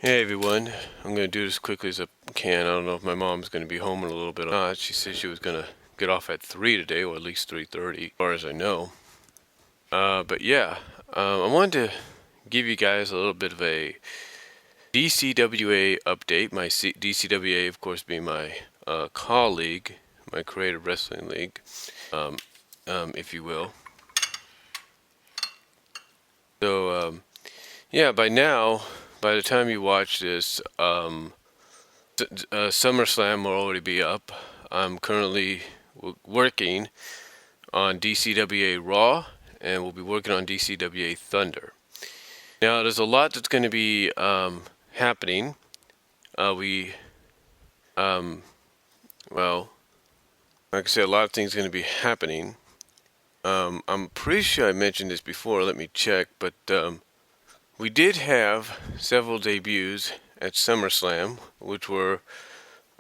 Hey everyone, I'm going to do this as quickly as I can. I don't know if my mom's going to be home in a little bit or not. She said she was going to get off at 3 today, or at least 3:30, as far as I know. But yeah, I wanted to give you guys a little bit of a DCWA update. DCWA, of course, being my colleague, my creative wrestling league, if you will. So, yeah, by the time you watch this, SummerSlam will already be up. I'm currently working on DCWA Raw, and we'll be working on DCWA Thunder. Now, there's a lot that's going to be happening. Well, like I said, a lot of things are going to be happening. I'm pretty sure I mentioned this before. Let me check, but we did have several debuts at SummerSlam, which were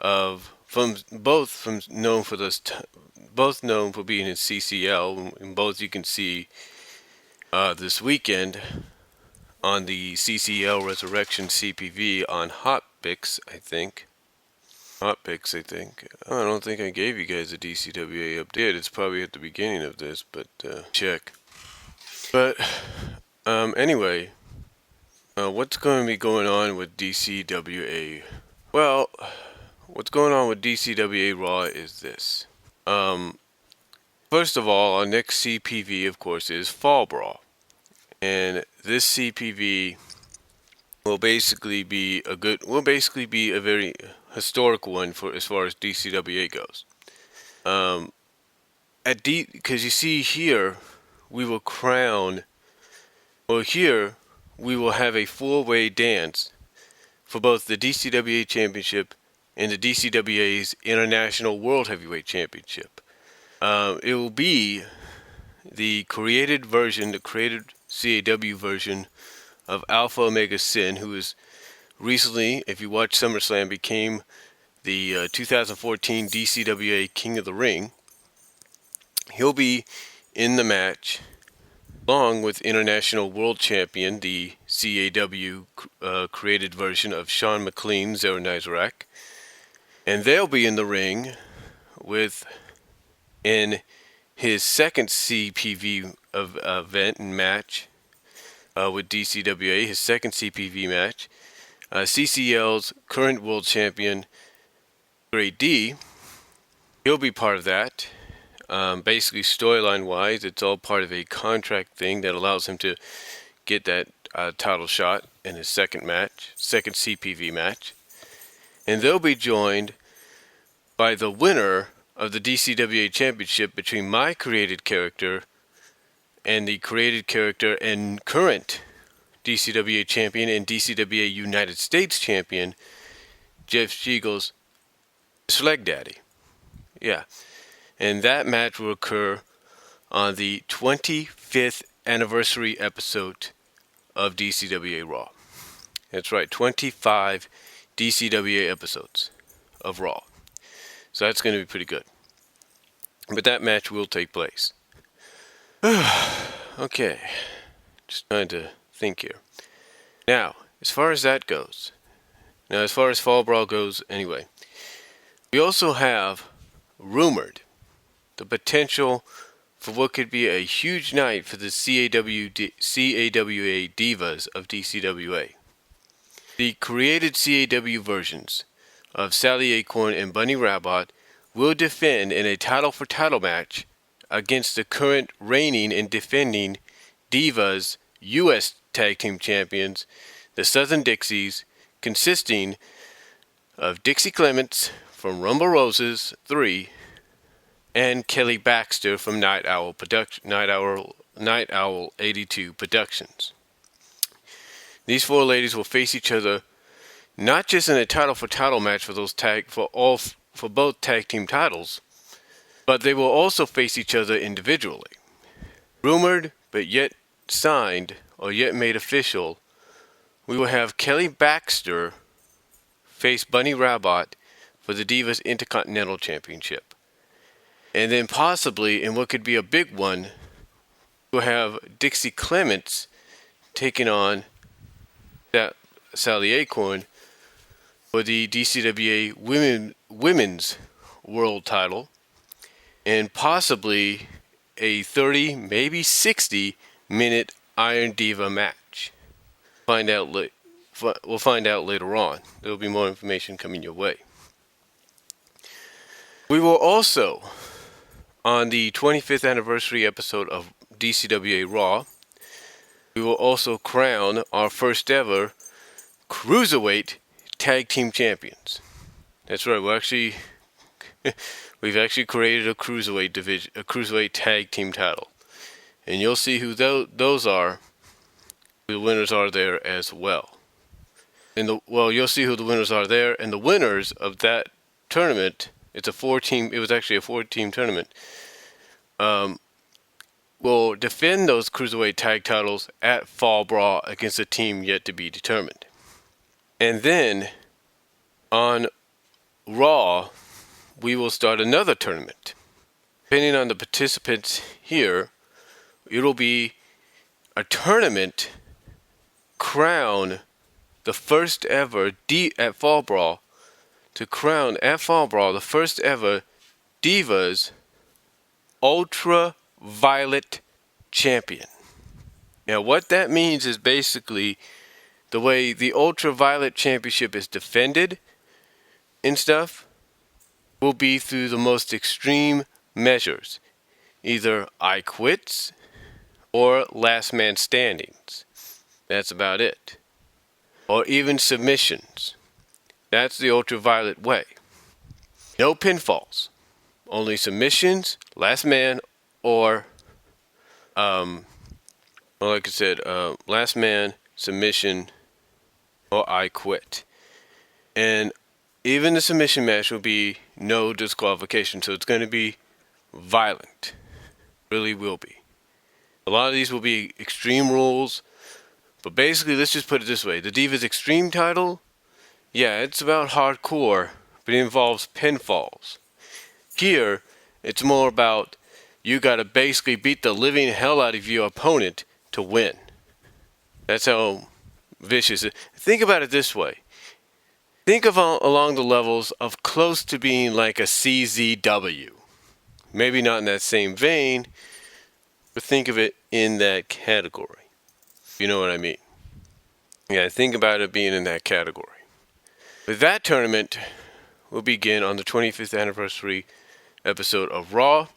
both known for being in CCL, and both you can see this weekend on the CCL Resurrection CPV on Hotpix, I think. I don't think I gave you guys a DCWA update. It's probably at the beginning of this, but check. But anyway, what's going to be going on with DCWA? Well, what's going on with DCWA Raw is this. First of all, our next CPV, of course, is Fall Brawl. And this CPV will basically be a very historic one for as far as DCWA goes. Because you see here, we will have a four-way dance for both the DCWA Championship and the DCWA's International World Heavyweight Championship. It will be the created CAW version of Alpha Omega Sin, who is recently, if you watch SummerSlam, became the 2014 DCWA King of the Ring. He'll be in the match along with International World Champion, the CAW created version of Sean McLean, Zero Nizarak. And they'll be in the ring in his second CPV event and match with DCWA, his second CPV match. CCL's current world champion, Grade D, he'll be part of that. Basically, storyline-wise, it's all part of a contract thing that allows him to get that title shot in his second CPV match. And they'll be joined by the winner of the DCWA Championship between my created character and the created character and current DCWA Champion and DCWA United States Champion, Jeff Schiegel's Slag Daddy. Yeah. And that match will occur on the 25th anniversary episode of DCWA Raw. That's right, 25 DCWA episodes of Raw. So that's going to be pretty good. But that match will take place. Okay, just trying to think here. Now, as far as Fall Brawl goes, anyway, we also have rumored the potential for what could be a huge night for the CAWA Divas of DCWA. The created CAW versions of Sally Acorn and Bunny Rabbit will defend in a title-for-title match against the current reigning and defending Divas U.S. Tag Team Champions, the Southern Dixies, consisting of Dixie Clements from Rumble Roses 3 and Kelly Baxter from Night Owl 82 Productions. These four ladies will face each other not just in a title-for-title match for both tag team titles, but they will also face each other individually. Rumored, but yet signed or yet made official, we will have Kelly Baxter face Bunny Rabbit for the Divas Intercontinental Championship. And then possibly, in what could be a big one, we'll have Dixie Clements taking on Sally Acorn for the DCWA Women's World Title, and possibly a 30, maybe 60-minute Iron Diva match. We'll find out later on. There will be more information coming your way. We will also, on the 25th anniversary episode of DCWA Raw, we will also crown our first ever Cruiserweight Tag Team Champions. That's right, we've actually created a Cruiserweight division, a Cruiserweight Tag Team title. And you'll see who those are. The winners are there as well. You'll see who the winners are there, and the winners of that tournament, it was actually a 4-team tournament, will defend those Cruiserweight Tag titles at Fall Brawl against a team yet to be determined. And then, on Raw, we will start another tournament. Depending on the participants here, it'll be a tournament crown the first ever at Fall Brawl, to crown at Fall Brawl the first ever Divas Ultraviolet Champion. Now what that means is basically the way the Ultraviolet Championship is defended and stuff will be through the most extreme measures. Either I quits or last man standings. That's about it. Or even submissions. That's the Ultraviolet way. No pinfalls. Only submissions, last man, or like I said, last man, submission, or I quit. And even the submission match will be no disqualification, so it's going to be violent. Really will be. A lot of these will be extreme rules, but basically, let's just put it this way. The Divas Extreme title, yeah, it's about hardcore, but it involves pinfalls. Here, it's more about you gotta basically beat the living hell out of your opponent to win. That's how vicious it is. Think about it this way. Think of along the levels of close to being like a CZW. Maybe not in that same vein, but think of it in that category. You know what I mean? Yeah, think about it being in that category. With that tournament will begin on the 25th anniversary episode of Raw.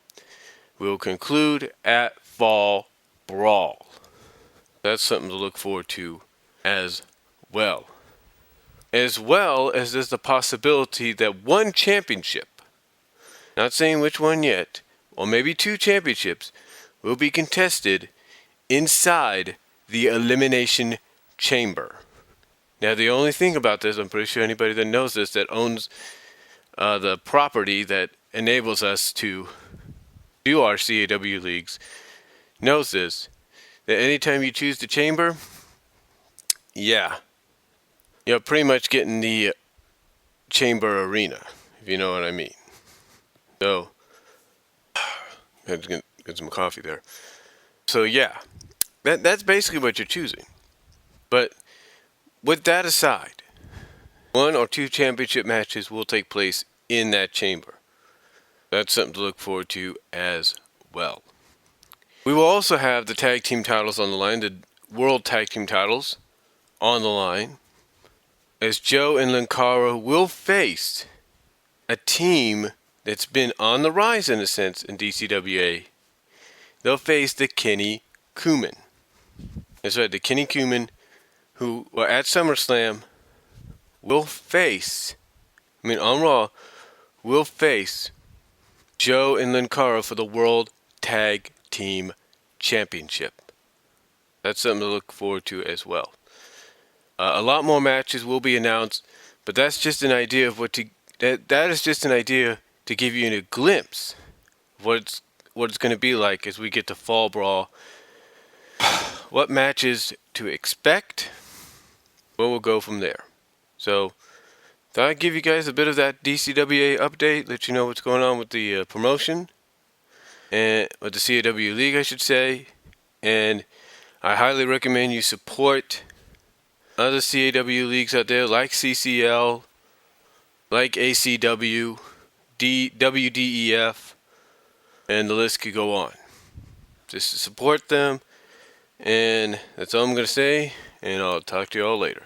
We'll conclude at Fall Brawl. That's something to look forward to as well. As well as there's the possibility that one championship, not saying which one yet, or maybe 2 championships, will be contested inside the Elimination Chamber. Now, the only thing about this, I'm pretty sure anybody that knows this, that owns the property that enables us to do our CAW leagues, knows this, that anytime you choose the chamber, yeah, you're pretty much getting the chamber arena, if you know what I mean. So, I had to get some coffee there. So, yeah. That's basically what you're choosing. But with that aside, 1 or 2 championship matches will take place in that chamber. That's something to look forward to as well. We will also have the tag team titles on the line, the World Tag Team titles on the line, as Joe and Linkara will face a team that's been on the rise in a sense in DCWA. They'll face the Kenny Kuman. That's right, the Kenny Kuman, who were at SummerSlam, will face, on Raw, will face Joe and Linkara for the World Tag Team Championship. That's something to look forward to as well. A lot more matches will be announced, but that's just an idea of that is just an idea to give you a glimpse of what it's going to be like as we get to Fall Brawl. What matches to expect, where we'll go from there. So, thought I'd give you guys a bit of that DCWA update, let you know what's going on with the promotion, and with the CAW League, I should say. And I highly recommend you support other CAW leagues out there like CCL, like ACW, WDEF, and the list could go on. Just to support them, and that's all I'm going to say, and I'll talk to you all later.